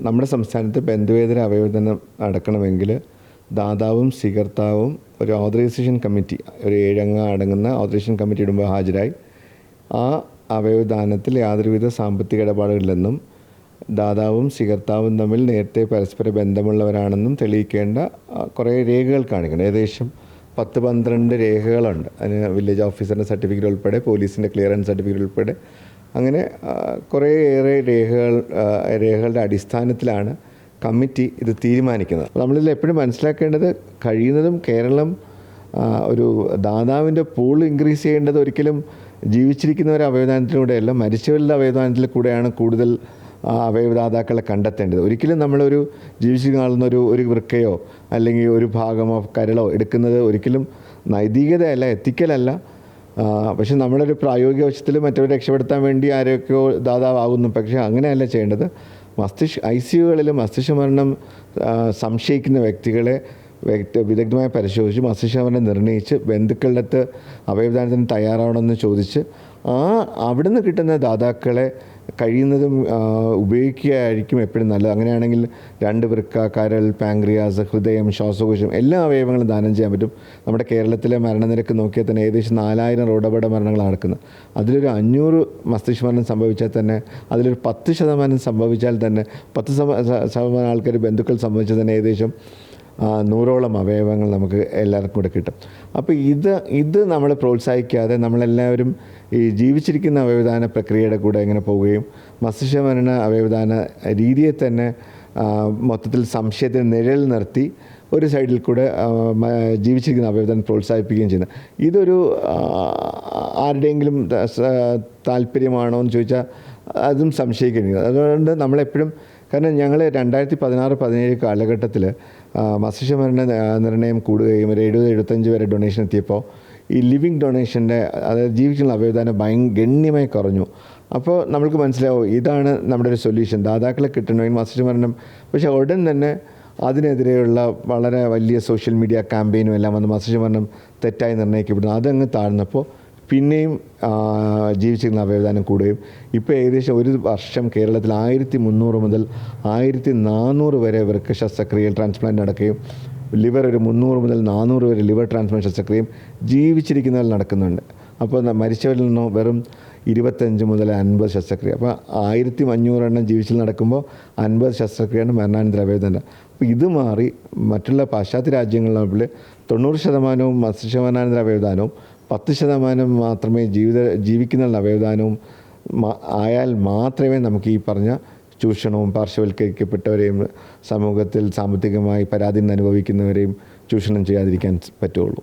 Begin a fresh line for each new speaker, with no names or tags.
നമ്മുടെ സംസ്ഥാനത്ത് ബന്ധുവേതര അവയവദാനം നടക്കണമെങ്കിൽ ദാതാവും സ്വീകർത്താവും ഒരു ഓതറൈസേഷൻ കമ്മിറ്റി, ഒരു 7 അംഗ അടങ്ങുന്ന ഓതറൈസേഷൻ കമ്മിറ്റി ഇടുമ്പോൾ ഹാജരായി ആ അവയവദാനത്തിൽ യാതൊരുവിധ സാമ്പത്തിക ഇടപാടുകളില്ലെന്നും ദാതാവും സ്വീകർത്താവും തമ്മിൽ നേരത്തെ പരസ്പര ബന്ധമുള്ളവരാണെന്നും തെളിയിക്കേണ്ട കുറേ രേഖകൾ കാണിക്കണം. ഏകദേശം 10-12 രേഖകളുണ്ട്. അതിന് വില്ലേജ് ഓഫീസറിൻ്റെ സർട്ടിഫിക്കറ്റ് ഉൾപ്പെടെ, പോലീസിൻ്റെ ക്ലിയറൻസ് സർട്ടിഫിക്കറ്റ് ഉൾപ്പെടെ, അങ്ങനെ കുറേയേറെ രേഖകളുടെ അടിസ്ഥാനത്തിലാണ് കമ്മിറ്റി ഇത് തീരുമാനിക്കുന്നത്. നമ്മളിൽ എപ്പോഴും മനസ്സിലാക്കേണ്ടത്, കഴിയുന്നതും കേരളം ഒരു ദാതാവിൻ്റെ പൂൾ ഇൻക്രീസ് ചെയ്യേണ്ടത് ഒരിക്കലും ജീവിച്ചിരിക്കുന്നവരുടെ അവയവദാനത്തിലൂടെയല്ല, മരിച്ചവരുടെ അവയവദാനത്തിൽ കൂടെയാണ് കൂടുതൽ അവയവദാതാക്കളെ കണ്ടെത്തേണ്ടത്. ഒരിക്കലും നമ്മളൊരു ജീവിച്ചിരിക്കുന്ന ഒരു വൃക്കയോ അല്ലെങ്കിൽ ഒരു ഭാഗമോ കരളോ എടുക്കുന്നത് ഒരിക്കലും നൈതികതയല്ല, എത്തിക്കലല്ല. പക്ഷെ നമ്മളൊരു പ്രായോഗിക വശത്തിൽ മറ്റവരെ രക്ഷപ്പെടുത്താൻ വേണ്ടി ആരൊക്കെയോ ദാതാവാകുന്നു. പക്ഷേ അങ്ങനെയല്ല ചെയ്യേണ്ടത്. ICUകളിൽ മസ്തിഷ്ക മരണം സംശയിക്കുന്ന വ്യക്തികളെ വിദഗ്ധമായി പരിശോധിച്ച് മസ്തിഷ്ക മരണം നിർണ്ണയിച്ച് ബന്ധുക്കളുടെ അടുത്ത് അവയവദാനത്തിന് തയ്യാറാവണമെന്ന് ചോദിച്ച് അവിടുന്ന് കിട്ടുന്ന ദാതാക്കളെ കഴിയുന്നതും ഉപയോഗിക്കുകയായിരിക്കും എപ്പോഴും നല്ലത്. അങ്ങനെയാണെങ്കിൽ 2 വൃക്ക, കരൾ, പാങ്ക്രിയാസ്, ഹൃദയം, ശ്വാസകോശം എല്ലാ അവയവങ്ങളും ദാനം ചെയ്യാൻ പറ്റും. നമ്മുടെ കേരളത്തിലെ മരണനിരക്ക് നോക്കിയാൽ തന്നെ ഏകദേശം 4000 റോഡപകട മരണങ്ങളാണ് നടക്കുന്നത്. അതിലൊരു 500 മസ്തിഷ്ക മരണം സംഭവിച്ചാൽ തന്നെ, അതിലൊരു 10% സംഭവിച്ചാൽ തന്നെ, 10% ആൾക്കാർ ബന്ധുക്കൾ സംഭവിച്ചാൽ തന്നെ ഏകദേശം 100ഓളം അവയവങ്ങൾ നമുക്ക് എല്ലാവർക്കും കൂടെ കിട്ടും. അപ്പോൾ ഇത് നമ്മൾ പ്രോത്സാഹിക്കാതെ നമ്മളെല്ലാവരും ഈ ജീവിച്ചിരിക്കുന്ന അവയവദാന പ്രക്രിയയുടെ കൂടെ എങ്ങനെ പോവുകയും മസ്തിഷ്ക മരണ അവയവദാന രീതിയെ തന്നെ മൊത്തത്തിൽ സംശയത്തിന് നിഴൽ നിർത്തി ഒരു സൈഡിൽ കൂടെ ജീവിച്ചിരിക്കുന്ന അവയവദാനം പ്രോത്സാഹിപ്പിക്കുകയും ചെയ്യുന്നത്. ഇതൊരു ആരുടെയെങ്കിലും താല്പര്യമാണോ എന്ന് ചോദിച്ചാൽ അതും സംശയിക്കുന്നത്. അതുകൊണ്ട് നമ്മളെപ്പോഴും, കാരണം ഞങ്ങൾ 2016-17 കാലഘട്ടത്തിൽ മസ്തിഷ്ക മരണ നിർണ്ണയം കൂടുകയും ഒരു 70-75 വരെ ഡൊണേഷൻ എത്തിയപ്പോൾ ഈ ലിവിങ് ഡൊണേഷൻ്റെ, അതായത് ജീവിക്കുന്ന അവയവദാനം ഗണ്യമായി കുറഞ്ഞു. അപ്പോൾ നമുക്ക് മനസ്സിലാവും ഇതാണ് നമ്മുടെ ഒരു സൊല്യൂഷൻ, ദാതാക്കളെ കിട്ടണമെങ്കിൽ മസ്തിഷ്ക മരണം. പക്ഷേ ഉടൻ തന്നെ അതിനെതിരെയുള്ള വളരെ വലിയ സോഷ്യൽ മീഡിയ ക്യാമ്പയിനും എല്ലാം വന്ന് മസ്തിഷ്ക മരണം തെറ്റായി നിർണ്ണയിക്കപ്പെടുന്നു. അതങ്ങ് താഴ്ന്നപ്പോൾ പിന്നെയും ജീവിച്ചിരുന്ന അവയവദാനം കൂടുകയും ഇപ്പോൾ ഏകദേശം ഒരു വർഷം കേരളത്തിൽ 1300 മുതൽ 1400 വരെ വൃക്ക ശസ്ത്രക്രിയയിൽ ട്രാൻസ്പ്ലാന്റ് നടക്കുകയും ലിവർ ഒരു 300 മുതൽ 400 വരെ ലിവർ ട്രാൻസ്പ്ലാന്റ് ശസ്ത്രക്രിയയും ജീവിച്ചിരിക്കുന്നവരിൽ നടക്കുന്നുണ്ട്. അപ്പോൾ മരിച്ചവരിൽ നിന്നോ വെറും 25 മുതൽ 50 ശസ്ത്രക്രിയ. അപ്പോൾ 1500 എണ്ണം ജീവിച്ചിൽ നടക്കുമ്പോൾ 50 ശസ്ത്രക്രിയയാണ് മരണാനന്തര അവയവദാനം. അപ്പോൾ ഇത് മാറി മറ്റുള്ള പാശ്ചാത്യ രാജ്യങ്ങളിൽ 90% മസ്തിഷ്ക മരണാനന്തര അവയവദാനവും 10% മാത്രമേ ജീവിക്കുന്ന അവയവദാനവും ആയാൽ മാത്രമേ നമുക്ക് ഈ പറഞ്ഞ ചൂഷണവും പാർശ്വവൽക്കരിക്കപ്പെട്ടവരെയും സമൂഹത്തിൽ സാമ്പത്തികമായി പരാധീനത അനുഭവിക്കുന്നവരെയും ചൂഷണം ചെയ്യാതിരിക്കാൻ പറ്റുള്ളൂ.